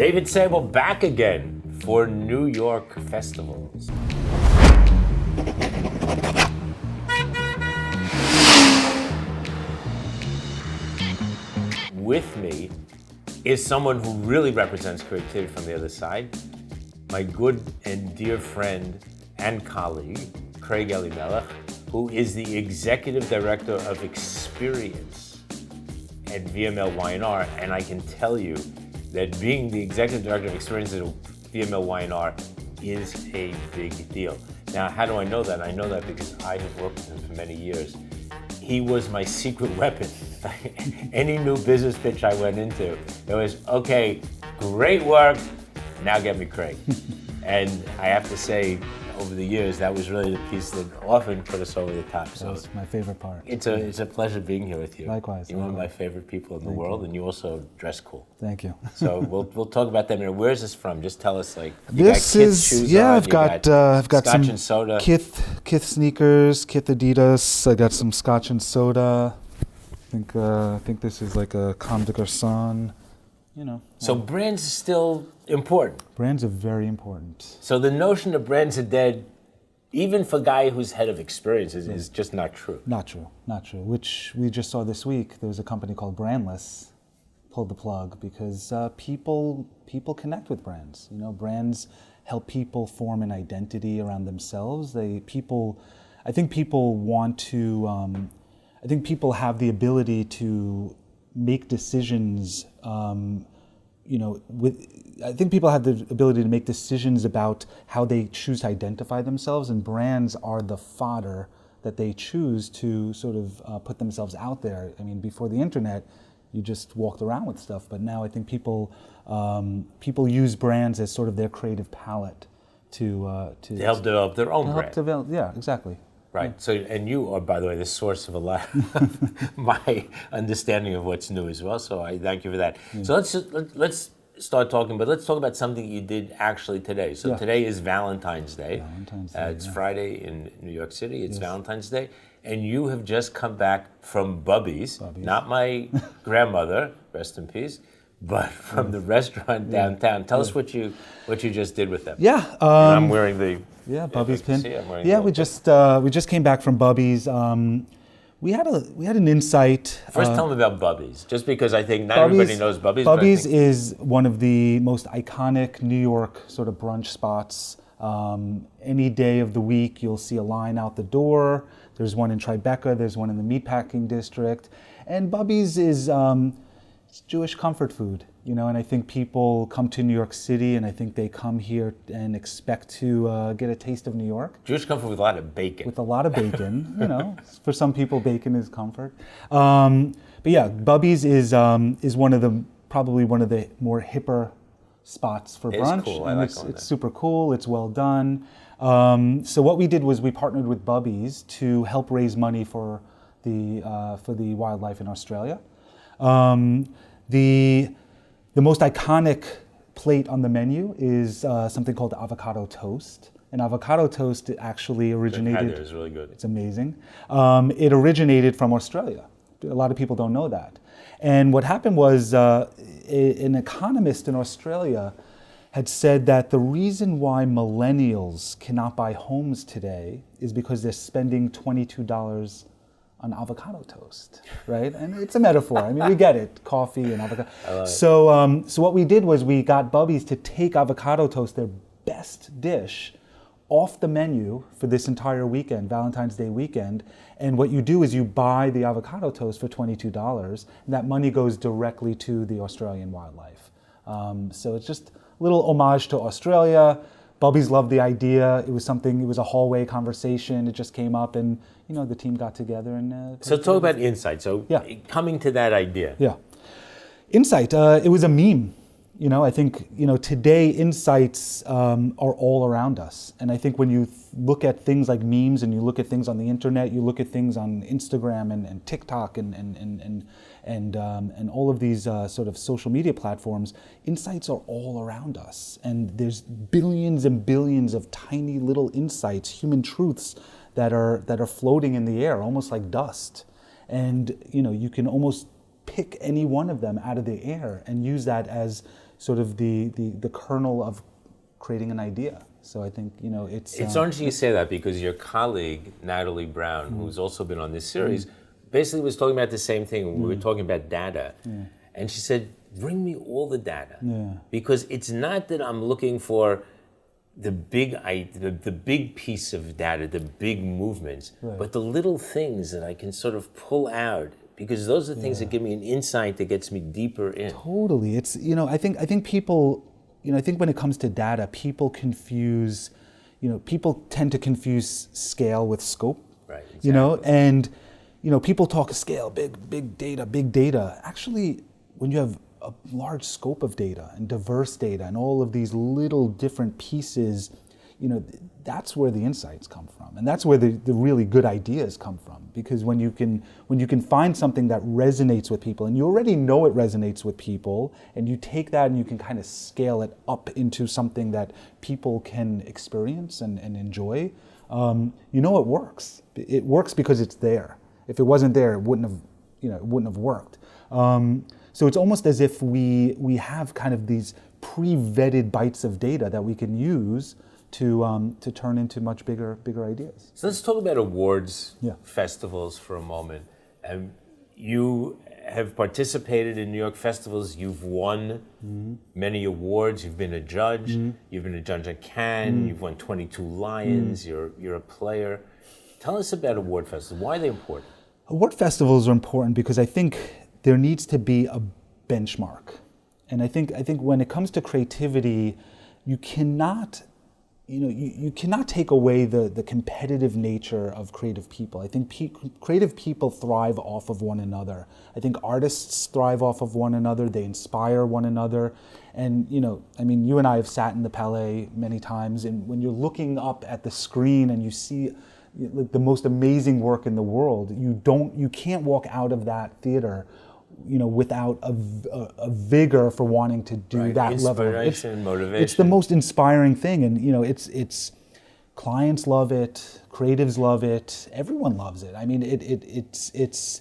David Sable back again for New York festivals. With me is someone who really represents creativity from the other side, my good and dear friend and colleague, Craig Elimeliah, who is the Executive Director of Experience at VMLY&R, and I can tell you that being the Executive Director of Experience at VMLY&R is a big deal. Now, how do I know that? I know that because I have worked with him for many years. He was my secret weapon. Any new business pitch I went into, it was, okay, great work, now get me Craig. And I have to say, over the years, that was really the piece that often put us over the top. So that's my favorite part. It's a pleasure being here with you. Likewise. You're one of my favorite people in the world, and you also dress cool. Thank you. So we'll talk about that in a minute. Where is this from? Just tell us, like, you this got Kith is shoes yeah. on, I've got Scotch some and soda. Kith sneakers, Kith Adidas. I got some Scotch and soda. I think this is like a Comme des Garçons. You know. So brands are still important. Brands are very important. So the notion that brands are dead, even for a guy who's head of experience, is just not true. Not true. Which we just saw this week. There was a company called Brandless, pulled the plug because people connect with brands. You know, brands help people form an identity around themselves. I think people want to. I think people have the ability to make decisions. I think people have the ability to make decisions about how they choose to identify themselves, and brands are the fodder that they choose to sort of put themselves out there. I mean, before the internet, you just walked around with stuff, but now I think people use brands as sort of their creative palette to help develop their own brand. Yeah, exactly. Right. So, and you are, by the way, the source of a lot of my understanding of what's new as well. So I thank you for that. Yeah. So let's start talking, but let's talk about something you did actually today. So today is Valentine's Day. It's Friday in New York City. It's Valentine's Day, and you have just come back from Bubby's. Not my grandmother, rest in peace, but from the restaurant downtown. Tell us what you just did with them. Yeah. I'm wearing the. Yeah, Bubby's pin. We just came back from Bubby's. We had an insight. First, tell them about Bubby's, just because I think not everybody knows Bubby's. Bubby's is one of the most iconic New York sort of brunch spots. Any day of the week, you'll see a line out the door. There's one in Tribeca. There's one in the Meatpacking District, and Bubby's is it's Jewish comfort food. You know, and I think people come to New York City, and I think they come here and expect to get a taste of New York. Jewish comfort with a lot of bacon. With a lot of bacon, you know. For some people, bacon is comfort. But yeah, Bubby's is probably one of the more hipper spots for brunch. It's cool. And it's super cool. It's well done. So what we did was we partnered with Bubby's to help raise money for the wildlife in Australia. The most iconic plate on the menu is something called avocado toast. And avocado toast actually originated. It's really good. It's amazing. It originated from Australia. A lot of people don't know that. And what happened was an economist in Australia had said that the reason why millennials cannot buy homes today is because they're spending $22 on avocado toast, right? And it's a metaphor. I mean, we get it, coffee and avocado. So what we did was we got Bubby's to take avocado toast, their best dish, off the menu for this entire weekend, Valentine's Day weekend. And what you do is you buy the avocado toast for $22, and that money goes directly to the Australian wildlife. So it's just a little homage to Australia. Bubby's loved the idea. It was a hallway conversation. It just came up, and the team got together and. So talk about insight. So coming to that idea. Yeah, insight. It was a meme. I think today insights are all around us, and I think when you look at things like memes and you look at things on the internet, you look at things on Instagram and TikTok and all of these sort of social media platforms, insights are all around us, and there's billions and billions of tiny little insights, human truths that are floating in the air, almost like dust, and you can almost pick any one of them out of the air and use that as sort of the kernel of creating an idea. So I think, it's interesting you say that, because your colleague, Natalie Brown, who's also been on this series, basically was talking about the same thing. We were talking about data. And she said, bring me all the data. Because it's not that I'm looking for the big piece of data, the big movements, but the little things that I can sort of pull out, because those are the things that give me an insight that gets me deeper in. Totally. It's, I think people, I think when it comes to data, people confuse, people tend to confuse scale with scope. Right. Exactly. And, people talk scale, big data. Actually, when you have a large scope of data and diverse data and all of these little different pieces, that's where the insights come from, and that's where the really good ideas come from. Because when you can find something that resonates with people, and you already know it resonates with people, and you take that and you can kind of scale it up into something that people can experience and enjoy, it works. It works because it's there. If it wasn't there, it wouldn't have worked. So it's almost as if we have kind of these pre-vetted bites of data that we can use to turn into much bigger ideas. So let's talk about awards, festivals for a moment. You have participated in New York festivals. You've won many awards. You've been a judge. You've been a judge at Cannes. You've won 22 Lions. You're a player. Tell us about award festivals. Why are they important? Award festivals are important because I think there needs to be a benchmark. And I think when it comes to creativity, you cannot take away the competitive nature of creative people. I think creative people thrive off of one another. I think artists thrive off of one another. They inspire one another. And, you and I have sat in the Palais many times, and when you're looking up at the screen and you see the most amazing work in the world, you can't walk out of that theater without a vigor for wanting to do that level. Inspiration, motivation. It's the most inspiring thing, and it's clients love it, creatives love it, everyone loves it. I mean, it's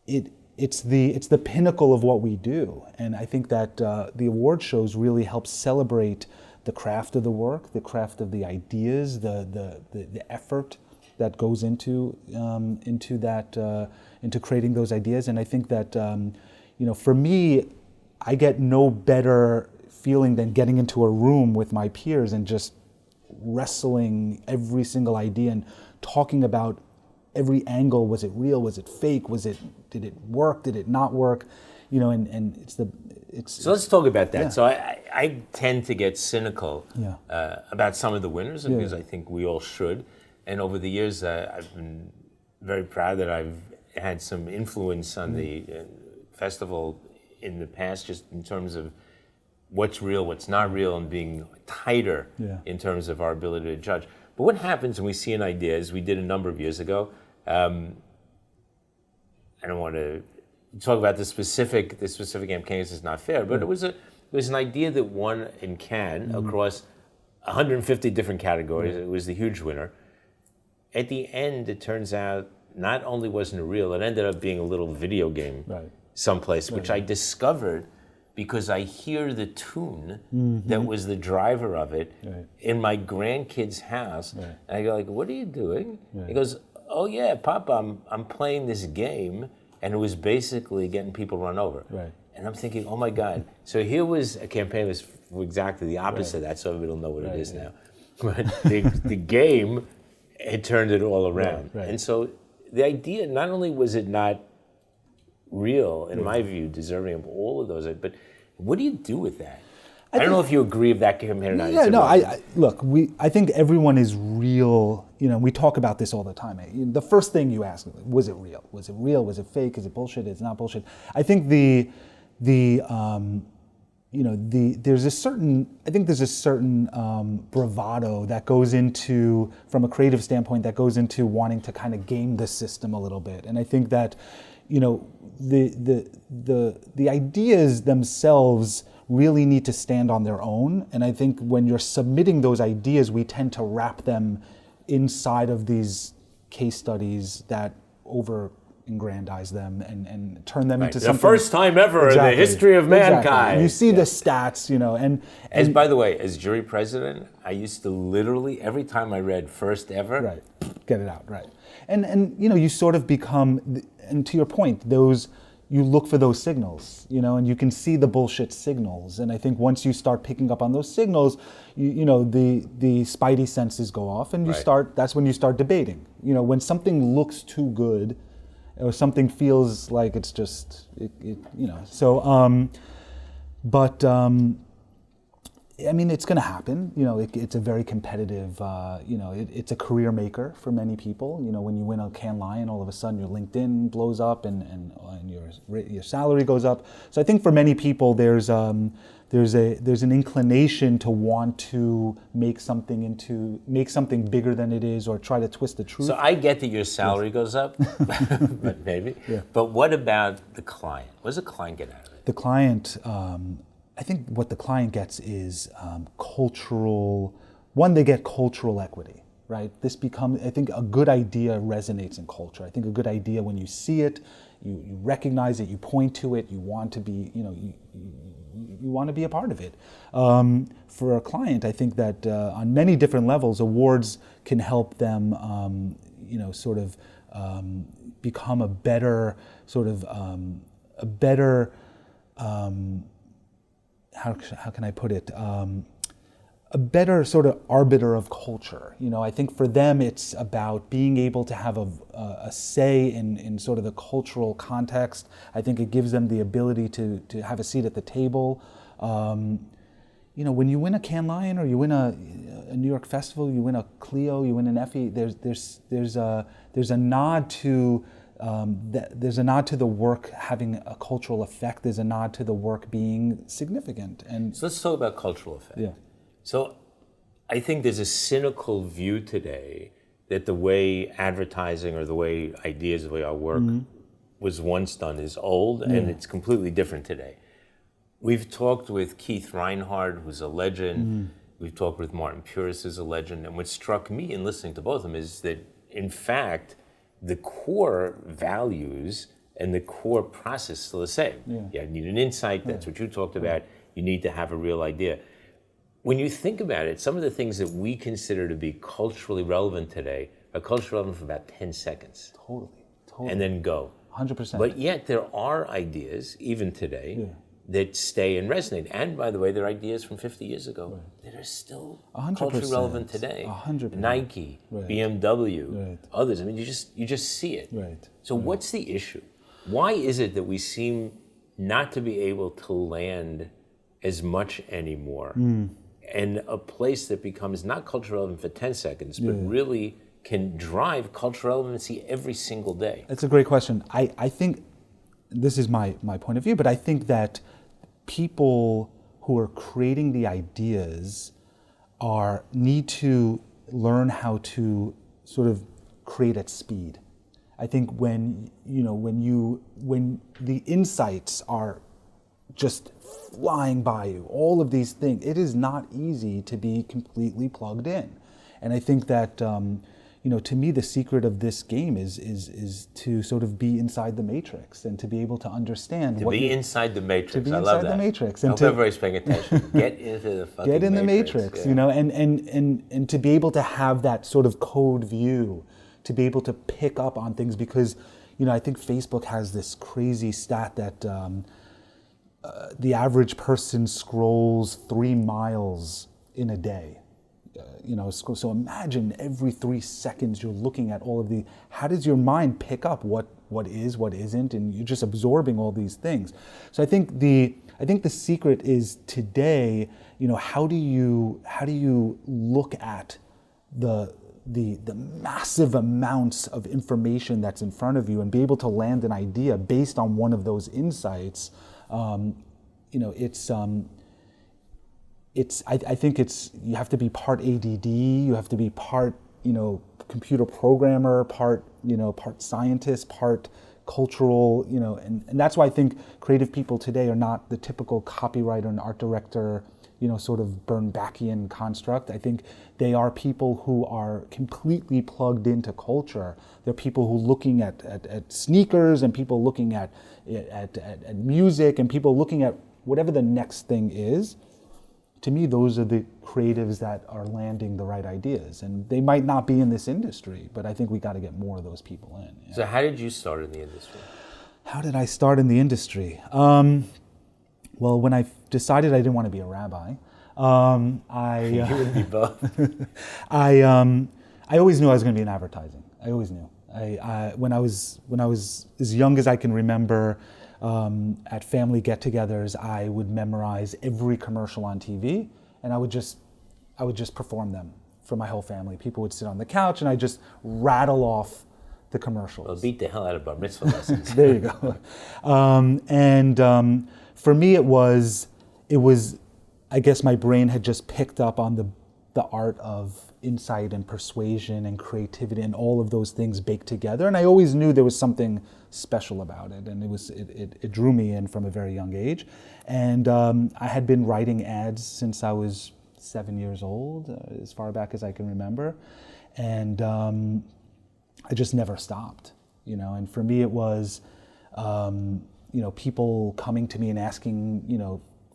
the pinnacle of what we do, and I think that the award shows really help celebrate the craft of the work, the craft of the ideas, the effort that goes into creating those ideas. And I think that for me, I get no better feeling than getting into a room with my peers and just wrestling every single idea and talking about every angle. Was it real? Was it fake? Did it work? Did it not work? And So let's talk about that. Yeah. So I tend to get cynical about some of the winners, because I think we all should. And over the years, I've been very proud that I've had some influence on the festival in the past, just in terms of what's real, what's not real, and being tighter in terms of our ability to judge. But what happens when we see an idea, as we did a number of years ago? I don't want to talk about the specific campaigns. It's not fair, but it was an idea that won in Cannes across 150 different categories. It was the huge winner. At the end, it turns out not only wasn't it real, it ended up being a little video game someplace, which I discovered because I hear the tune that was the driver of it in my grandkid's house. And I go like, "What are you doing?" He goes, "Oh yeah, Papa, I'm playing this game," and it was basically getting people run over. And I'm thinking, oh my God. So here was a campaign that was exactly the opposite of that, so everybody will know what it is now. But the game had turned it all around. And so the idea, not only was it not real, in my view, deserving of all of those, but what do you do with that? I don't know if you agree with that campaign or not. Yeah, no, I think everyone is real. We talk about this all the time. The first thing you ask, was it real? Was it real? Was it fake? Is it bullshit? It's not bullshit. I think there's a certain bravado that goes into, from a creative standpoint, that goes into wanting to kind of game the system a little bit. And I think that, the ideas themselves really need to stand on their own. And I think when you're submitting those ideas, we tend to wrap them inside of these case studies that over aggrandize them and turn them into The something. first time ever in the history of mankind. You see the stats, and By the way, as jury president, I used to literally, every time I read first ever, right, get it out, right. And you sort of become, and to your point, you look for those signals, and you can see the bullshit signals. And I think once you start picking up on those signals, the spidey senses go off, and that's when you start debating. When something looks too good, or something feels like it's just, So, it's going to happen. It's a very competitive. It's a career maker for many people. When you win a Cannes Lion, all of a sudden your LinkedIn blows up and your salary goes up. So I think for many people there's an inclination to want to make something bigger than it is, or try to twist the truth. So I get that your salary goes up, but maybe. Yeah. But what about the client? What does the client get out of it? The client. I think what the client gets is cultural. One, they get cultural equity, right? I think a good idea resonates in culture. I think a good idea, when you see it, you recognize it, you point to it, you want to be, you want to be a part of it. For a client, I think that on many different levels, awards can help them, become a better how can I put it? A better sort of arbiter of culture. I think for them it's about being able to have a say in sort of the cultural context. I think it gives them the ability to have a seat at the table. When you win a Cannes Lion, or you win a New York Festival, you win a Clio, you win an Effie, there's a nod to there's a nod to the work having a cultural effect. There's a nod to the work being significant. And so let's talk about cultural effect. Yeah. So I think there's a cynical view today that the way advertising, or the way ideas, the way our work was once done, is old, and it's completely different today. We've talked with Keith Reinhardt, who's a legend. We've talked with Martin Puris, who's a legend. And what struck me in listening to both of them is that, in fact, the core values and the core process is still the same. You need an insight, that's what you talked about. You need to have a real idea. When you think about it, some of the things that we consider to be culturally relevant today are culturally relevant for about 10 seconds. Totally. And then go. 100%. But yet there are ideas, even today, that stay and resonate. And by the way, there are ideas from 50 years ago that are still 100%. culturally relevant today. 100%. Nike, BMW, others. I mean, you just see it. Right. So what's the issue? Why is it that we seem not to be able to land as much anymore? And a place that becomes not culturally relevant for 10 seconds, but really can drive cultural relevancy every single day? That's a great question. I think, this is my point of view, but I think that people who are creating the ideas need to learn how to sort of create at speed. I think when the insights are just flying by you, all of these things, it is not easy to be completely plugged in. And I think that to me, the secret of this game is to sort of be inside the matrix and to be able to understand inside the matrix. To be I inside love that. the matrix. I and hope everybody's paying attention. Get into the fucking get in matrix. the matrix, and to be able to have that sort of code view, to be able to pick up on things, because I think Facebook has this crazy stat that the average person scrolls 3 miles in a day. So imagine every 3 seconds you're looking at all of the. How does your mind pick up what is, what isn't, and you're just absorbing all these things. So I think the secret is today. How do you look at the massive amounts of information that's in front of you and be able to land an idea based on one of those insights? I think you have to be part ADD, you have to be part, computer programmer, part scientist, part cultural, and that's why I think creative people today are not the typical copywriter and art director, sort of Bernbackian construct. I think they are people who are completely plugged into culture. They're people who looking at sneakers, and people looking at music, and people looking at whatever the next thing is. To me, those are the creatives that are landing the right ideas. And they might not be in this industry, but I think we got to get more of those people in. Yeah. So how did you start in the industry? How did I start in the industry? Well, when I decided I didn't want to be a rabbi, You would be both. I always knew I was going to be in advertising. I always knew. When I was as young as I can remember, at family get-togethers, I would memorize every commercial on TV, and I would just perform them for my whole family. People would sit on the couch, and I just rattle off the commercials. Well, beat the hell out of bar mitzvah lessons. There you go. For me, it was, I guess my brain had just picked up on the art of insight and persuasion and creativity and all of those things baked together. And I always knew there was something special about it. And it drew me in from a very young age. And I had been writing ads since I was 7 years old, as far back as I can remember. And I just never stopped, and for me it was, people coming to me and asking,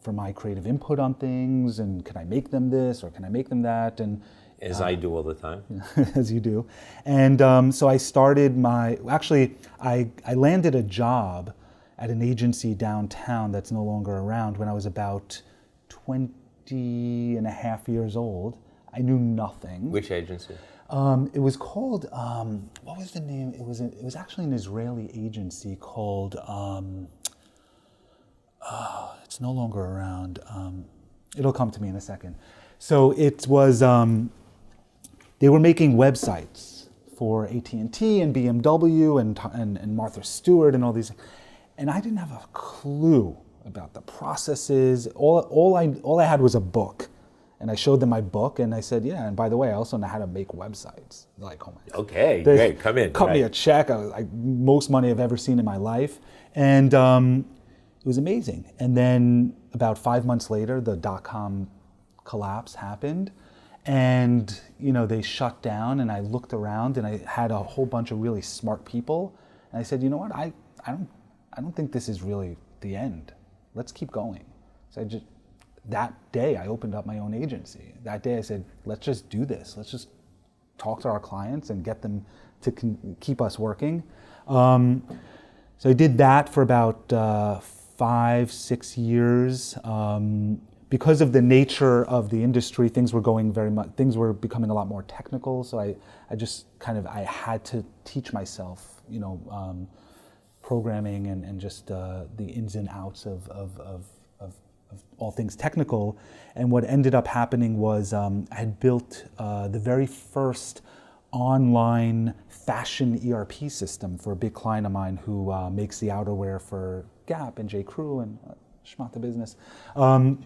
for my creative input on things, and can I make them this or can I make them that? And as I do all the time. As you do. And so I started I landed a job at an agency downtown that's no longer around when I was about 20 and a half years old. I knew nothing. Which agency? It was called, what was the name? It was actually an Israeli agency called, it's no longer around. It'll come to me in a second. So it was, they were making websites for AT&T and BMW and Martha Stewart and all these, and I didn't have a clue about the processes. All I had was a book. And I showed them my book, and I said, yeah, and by the way, I also know how to make websites. They're like, oh my God. Okay, great, come in. Cut me a check, most money I've ever seen in my life. And it was amazing. And then about 5 months later, the dot-com collapse happened. And, they shut down, and I looked around, and I had a whole bunch of really smart people. And I said, you know what, I don't think this is really the end. Let's keep going. So that day, I opened up my own agency. That day, I said, let's just do this. Let's just talk to our clients and get them to keep us working. So I did that for about 5-6 years. Because of the nature of the industry, things were becoming a lot more technical. So I had to teach myself, programming and just the ins and outs of all things technical. And what ended up happening was I had built the very first online fashion ERP system for a big client of mine who makes the outerwear for Gap and J. Crew and Schmata Business. Like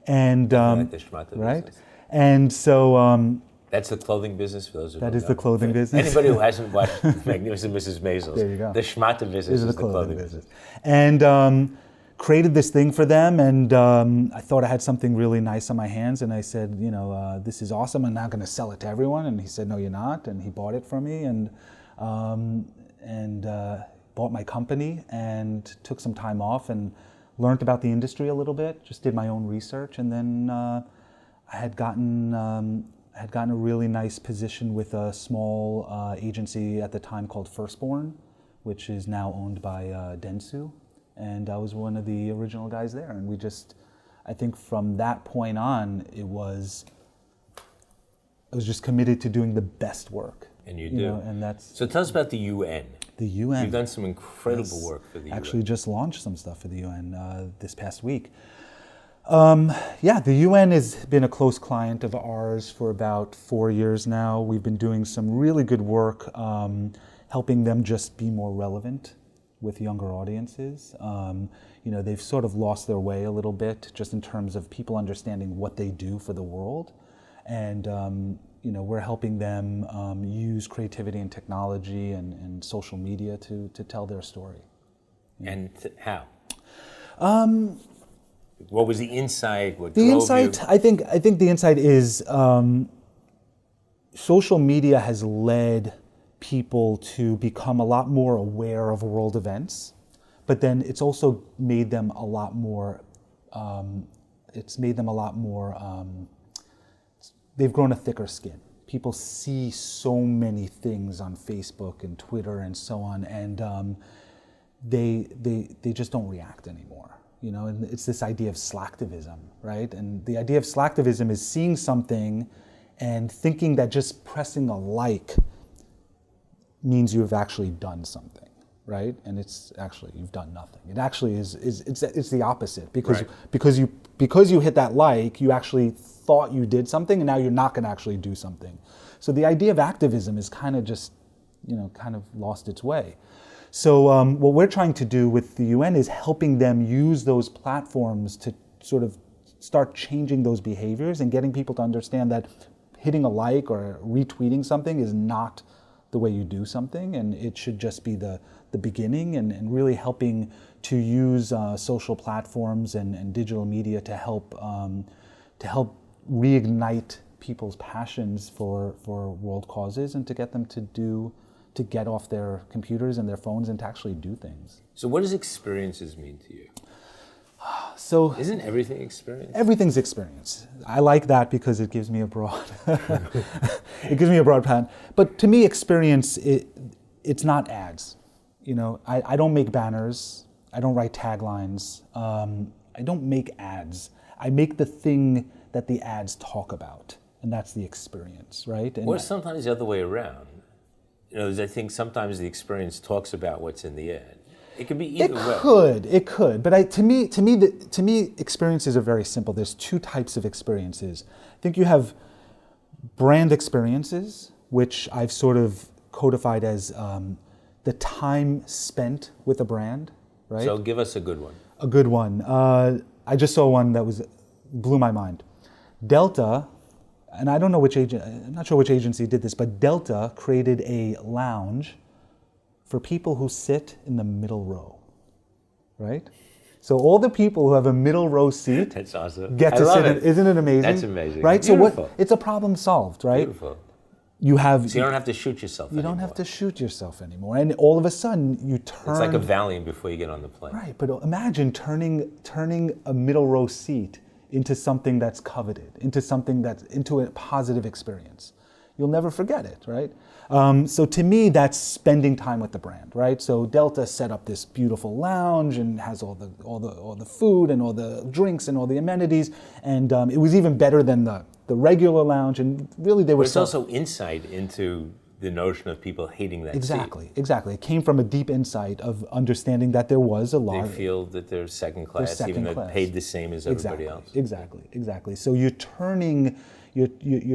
the Schmata right? business. And so that's the clothing business for those who don't know. that is the clothing business. Anybody who hasn't watched Magnificent Mrs. Maisels, there you go. The Schmata business is the clothing business. And created this thing for them, and I thought I had something really nice on my hands, and I said, this is awesome, I'm not going to sell it to everyone. And he said, no, you're not. And he bought it from me, and bought my company, and took some time off and learned about the industry a little bit, just did my own research, and then I had gotten a really nice position with a small agency at the time called Firstborn, which is now owned by Dentsu. And I was one of the original guys there. And I think from that point on, I was just committed to doing the best work. And you do. And that's. So tell us about the UN. The UN. You've done some incredible work for the UN. Actually just launched some stuff for the UN this past week. The UN has been a close client of ours for about 4 years now. We've been doing some really good work helping them just be more relevant with younger audiences. They've sort of lost their way a little bit just in terms of people understanding what they do for the world. And we're helping them use creativity and technology and social media to tell their story. And how? What was the insight? What The drove insight, you? I think the insight is social media has led people to become a lot more aware of world events, but then it's also made them a lot more. They've grown a thicker skin. People see so many things on Facebook and Twitter and so on, and they just don't react anymore. You know, and it's this idea of slacktivism, right? And the idea of slacktivism is seeing something and thinking that just pressing a like means you have actually done something, right? And it's actually, you've done nothing. It actually it's the opposite, because Right. because you hit that like, you actually thought you did something, and now you're not going to actually do something. So the idea of activism is kind of just, kind of lost its way. So what we're trying to do with the UN is helping them use those platforms to sort of start changing those behaviors and getting people to understand that hitting a like or retweeting something is not the way you do something, and it should just be the beginning, and really helping to use social platforms and digital media to help reignite people's passions for world causes, and to get them to get off their computers and their phones and to actually do things. So what does experiences mean to you? So Isn't everything experience? everything's experience. I like that because it gives me a broad it gives me a broad path. But to me, experience, it's not ads. I don't make banners. I don't write taglines. I don't make ads. I make the thing that the ads talk about, and that's the experience, right? And Or sometimes the other way around. I think sometimes the experience talks about what's in the ad. It could be either way. It could, but to me, experiences are very simple. There's two types of experiences. I think you have brand experiences, which I've sort of codified as the time spent with a brand, right? So give us a good one. A good one. I just saw one that blew my mind. Delta, and I don't know I'm not sure which agency did this, but Delta created a lounge for people who sit in the middle row, right? So all the people who have a middle row seat That's awesome. get to sit. Isn't it amazing? That's amazing. Right? Beautiful. So it's a problem solved, right? Beautiful. So you don't have to shoot yourself You anymore. don't have to shoot yourself anymore. And all of a sudden you turn. It's like a Valium before you get on the plane. Right, but imagine turning a middle row seat into something that's coveted, into a positive experience. You'll never forget it, right? So to me, that's spending time with the brand, right? So Delta set up this beautiful lounge and has all the food and all the drinks and all the amenities, and it was even better than the regular lounge. And really, they were. But it's also insight into the notion of people hating that Exactly. It came from a deep insight of understanding that there was a law. They feel that they're second class, even though they're paid the same as everybody else. Exactly. So you're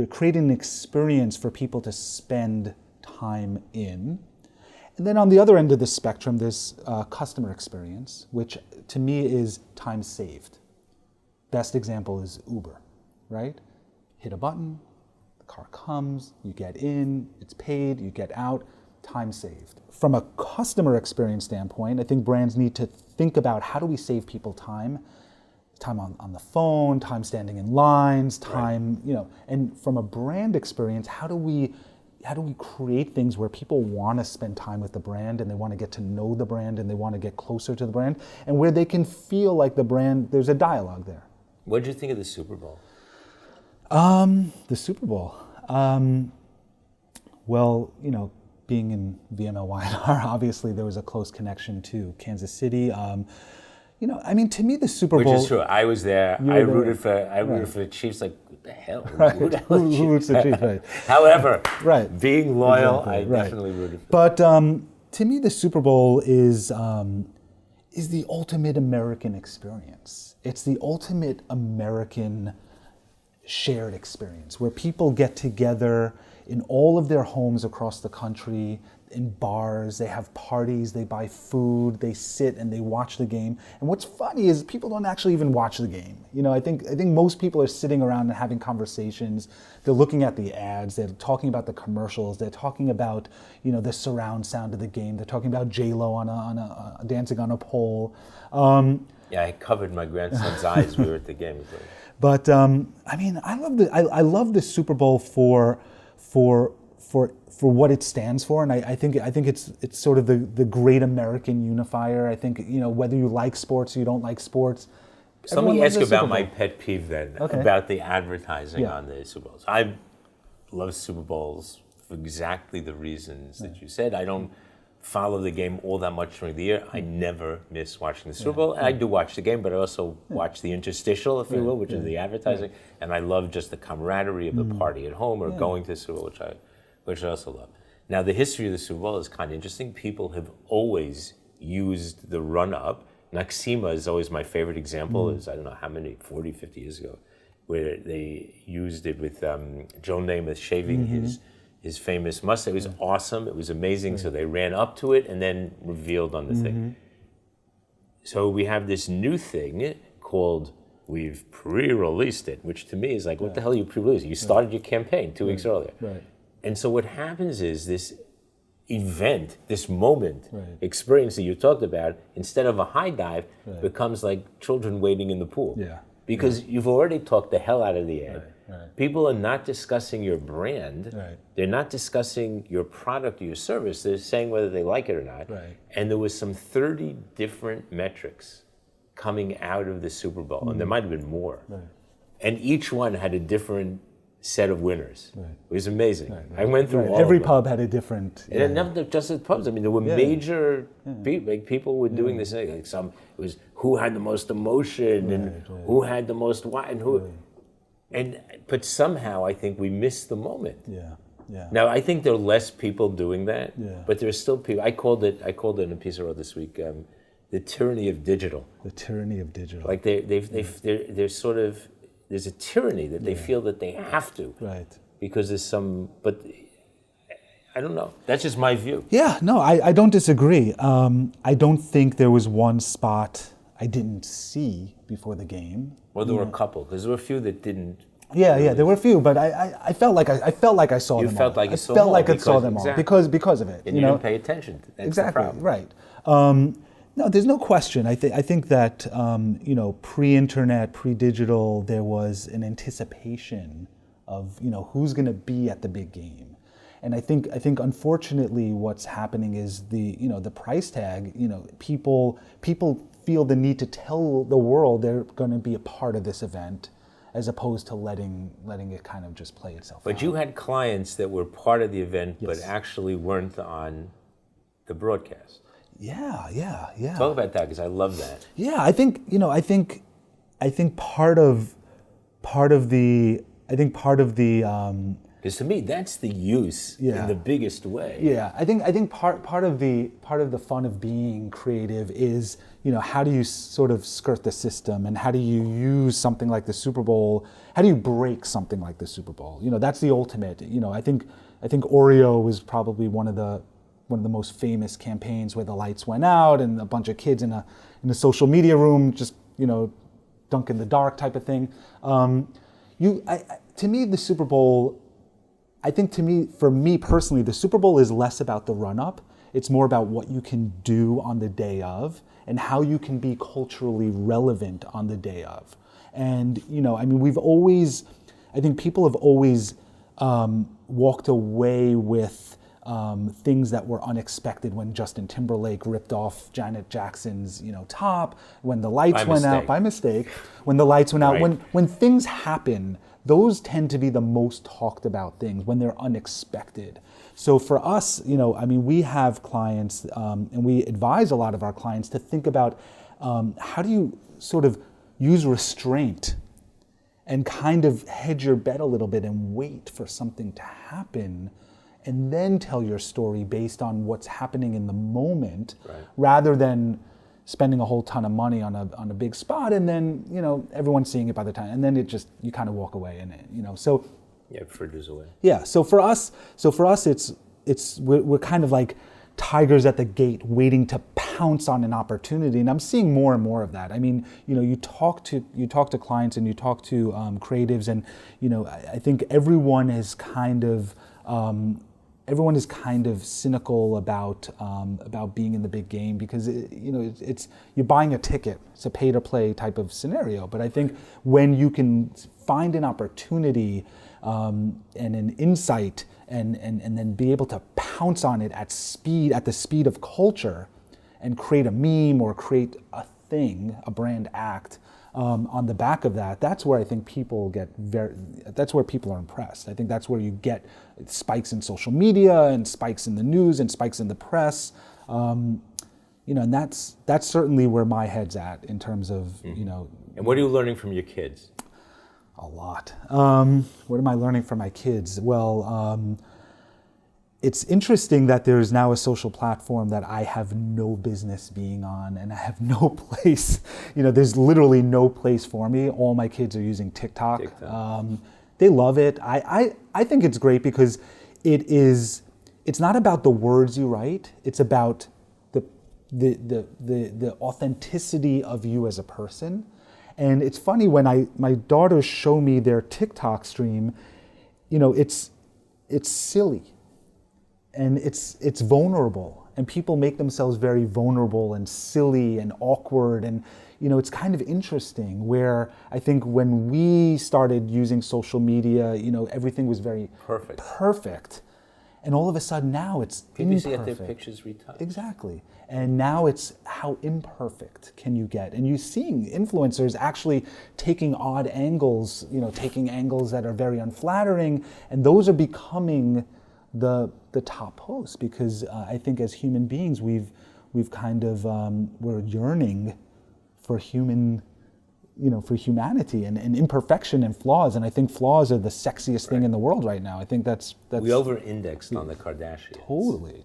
creating an experience for people to spend time in. And then on the other end of the spectrum, there's customer experience, which to me is time saved. Best example is Uber, right? Hit a button, the car comes, you get in, it's paid, you get out, time saved. From a customer experience standpoint, I think brands need to think about, how do we save people time on the phone, time standing in lines, time, and from a brand experience, how do we create things where people want to spend time with the brand, and they want to get to know the brand, and they want to get closer to the brand, and where they can feel like the brand, there's a dialogue there. What did you think of the Super Bowl? The Super Bowl. Well, being in VMLY&R, obviously there was a close connection to Kansas City. To me, the Super Bowl. Which is true. I was there. I rooted for the Chiefs. Like, what the hell? Right. Who roots the Chiefs? Right. However, right. being loyal, Exactly. I definitely rooted for. But to me, the Super Bowl is the ultimate American experience. It's the ultimate American shared experience where people get together in all of their homes across the country, in bars, they have parties, they buy food, they sit and they watch the game. And what's funny is people don't actually even watch the game. I think most people are sitting around and having conversations. They're looking at the ads, they're talking about the commercials, they're talking about, the surround sound of the game, they're talking about J-Lo on a dancing on a pole. Yeah, I covered my grandson's eyes. We were at the game. But I mean, I love the Super Bowl for what it stands for, and I think it's sort of the great American unifier. I think, you know, whether you like sports or you don't like sports. So let me ask you about my pet peeve then, about the advertising on the Super Bowls. I love Super Bowls for exactly the reasons that you said. I don't follow the game all that much during the year. I never miss watching the Super Bowl. And I do watch the game, but I also watch the interstitial, if you will, which is the advertising. And I love just the camaraderie of the party at home or going to the Super Bowl, which I also love. Now, the history of the Super Bowl is kind of interesting. People have always used the run-up. Noxema is always my favorite example. Is I don't know how many, 40, 50 years ago, where they used it with Joe Namath shaving his famous mustache. It was awesome. It was amazing. So they ran up to it and then revealed on the thing. So we have this new thing called we've pre-released it, which to me is like, what the hell are you pre-releasing? You started your campaign 2 weeks earlier. And so what happens is this event, this moment, experience that you talked about, instead of a high dive, becomes like children wading in the pool. Because you've already talked the hell out of the ad. People are not discussing your brand. They're not discussing your product or your service. They're saying whether they like it or not. And there was some 30 different metrics coming out of the Super Bowl, and there might have been more. And each one had a different set of winners. It was amazing. I went through all every of them. pub had a different. And not just at pubs. I mean, there were major people. Like people were doing this thing. Like it was who had the most emotion and who had the most why and who. But somehow I think we missed the moment. Now I think there are less people doing that, but there's still people. I called it in a piece I wrote this week, the tyranny of digital. The tyranny of digital. Like they're sort of. There's a tyranny that they feel that they have to, because there's some. But I don't know. That's just my view. Yeah, no, I don't disagree. I don't think there was one spot I didn't see before the game. Well, there were a couple, because there were a few that didn't. Yeah, there were a few, but I felt like I saw them all. You felt like you saw them all. I felt like I because, saw them all because of it. And you didn't pay attention. That's exactly, the problem. Right. No, there's no question. I think that pre-internet, pre-digital, there was an anticipation of who's going to be at the big game, and I think unfortunately what's happening is the price tag. People feel the need to tell the world they're going to be a part of this event, as opposed to letting it kind of just play itself out. But you had clients that were part of the event, but actually weren't on the broadcast. Yeah. Talk about that, because I love that. Yeah, I think part of the because to me that's the use in the biggest way. Yeah, I think part of the fun of being creative is how do you sort of skirt the system, and how do you use something like the Super Bowl? How do you break something like the Super Bowl? That's the ultimate. I think Oreo was probably one of the most famous campaigns where the lights went out and a bunch of kids in a social media room just dunk in the dark type of thing. To me, the Super Bowl, for me personally, the Super Bowl is less about the run-up. It's more about what you can do on the day of and how you can be culturally relevant on the day of. And I think people have always walked away with things that were unexpected when Justin Timberlake ripped off Janet Jackson's, top, when the lights went out by mistake, when the lights went out, when things happen, those tend to be the most talked about things when they're unexpected. So for us, we have clients and we advise a lot of our clients to think about how do you sort of use restraint and kind of hedge your bet a little bit and wait for something to happen, and then tell your story based on what's happening in the moment, rather than spending a whole ton of money on a big spot and then everyone's seeing it by the time, and then you kind of walk away and so it fritters away. Yeah, so for us we're kind of like tigers at the gate waiting to pounce on an opportunity, and I'm seeing more and more of that. I mean, you talk to clients and you talk to creatives, and I think everyone is kind of everyone is kind of cynical about being in the big game because it's you're buying a ticket. It's a pay-to-play type of scenario. But I think when you can find an opportunity and an insight and then be able to pounce on it at the speed of culture and create a meme or create a thing, a brand act on the back of that, that's where I think that's where people are impressed. I think that's where you get spikes in social media and spikes in the news and spikes in the press. And that's certainly where my head's at in terms of, And what are you learning from your kids? A lot. What am I learning from my kids? Well, it's interesting that there's now a social platform that I have no business being on, and I have no place. There's literally no place for me. All my kids are using TikTok. They love it. I think it's great because it's not about the words you write. It's about the authenticity of you as a person. And it's funny when my daughters show me their TikTok stream, it's silly. And it's vulnerable, and people make themselves very vulnerable and silly and awkward, and it's kind of interesting where I think when we started using social media, everything was very perfect, and all of a sudden now it's people imperfect. Get their pictures retouched. Exactly, and now it's how imperfect can you get, and you're seeing influencers actually taking odd angles, taking angles that are very unflattering, and those are becoming the top posts because I think as human beings we've kind of we're yearning for humanity and imperfection and flaws, and I think flaws are the sexiest thing in the world right now. I think that's we over-indexed on the Kardashians.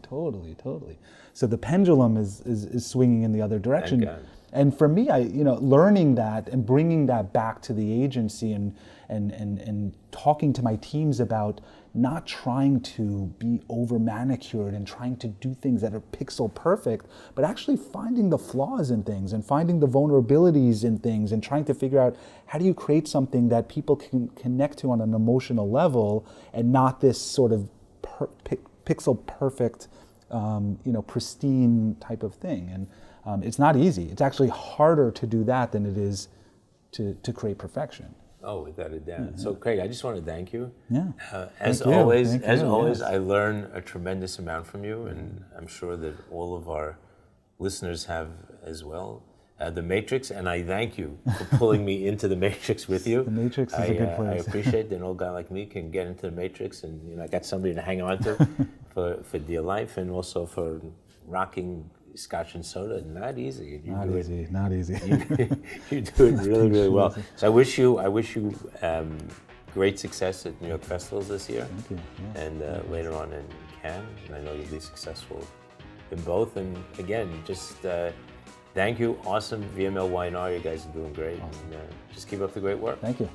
Totally. So the pendulum is swinging in the other direction. And for me, learning that and bringing that back to the agency and talking to my teams about not trying to be over manicured and trying to do things that are pixel perfect, but actually finding the flaws in things and finding the vulnerabilities in things and trying to figure out how do you create something that people can connect to on an emotional level and not this sort of pixel perfect, pristine type of thing. And it's not easy. It's actually harder to do that than it is to create perfection. Oh, without a doubt. Yeah. So, Craig, I just want to thank you. Yeah. As always, I learn a tremendous amount from you, and I'm sure that all of our listeners have as well. The Matrix, and I thank you for pulling me into the Matrix with you. The Matrix is a good place. I appreciate that an old guy like me can get into the Matrix, and I got somebody to hang on to for dear life, and also for rocking Scotch and soda. Not easy. Not easy. You do it really, really well. So I wish you great success at New York festivals this year. Thank you. Yeah. And later on in Cannes. And I know you'll be successful in both. And again, just thank you. Awesome VMLY&R. You guys are doing great. Awesome. And, just keep up the great work. Thank you.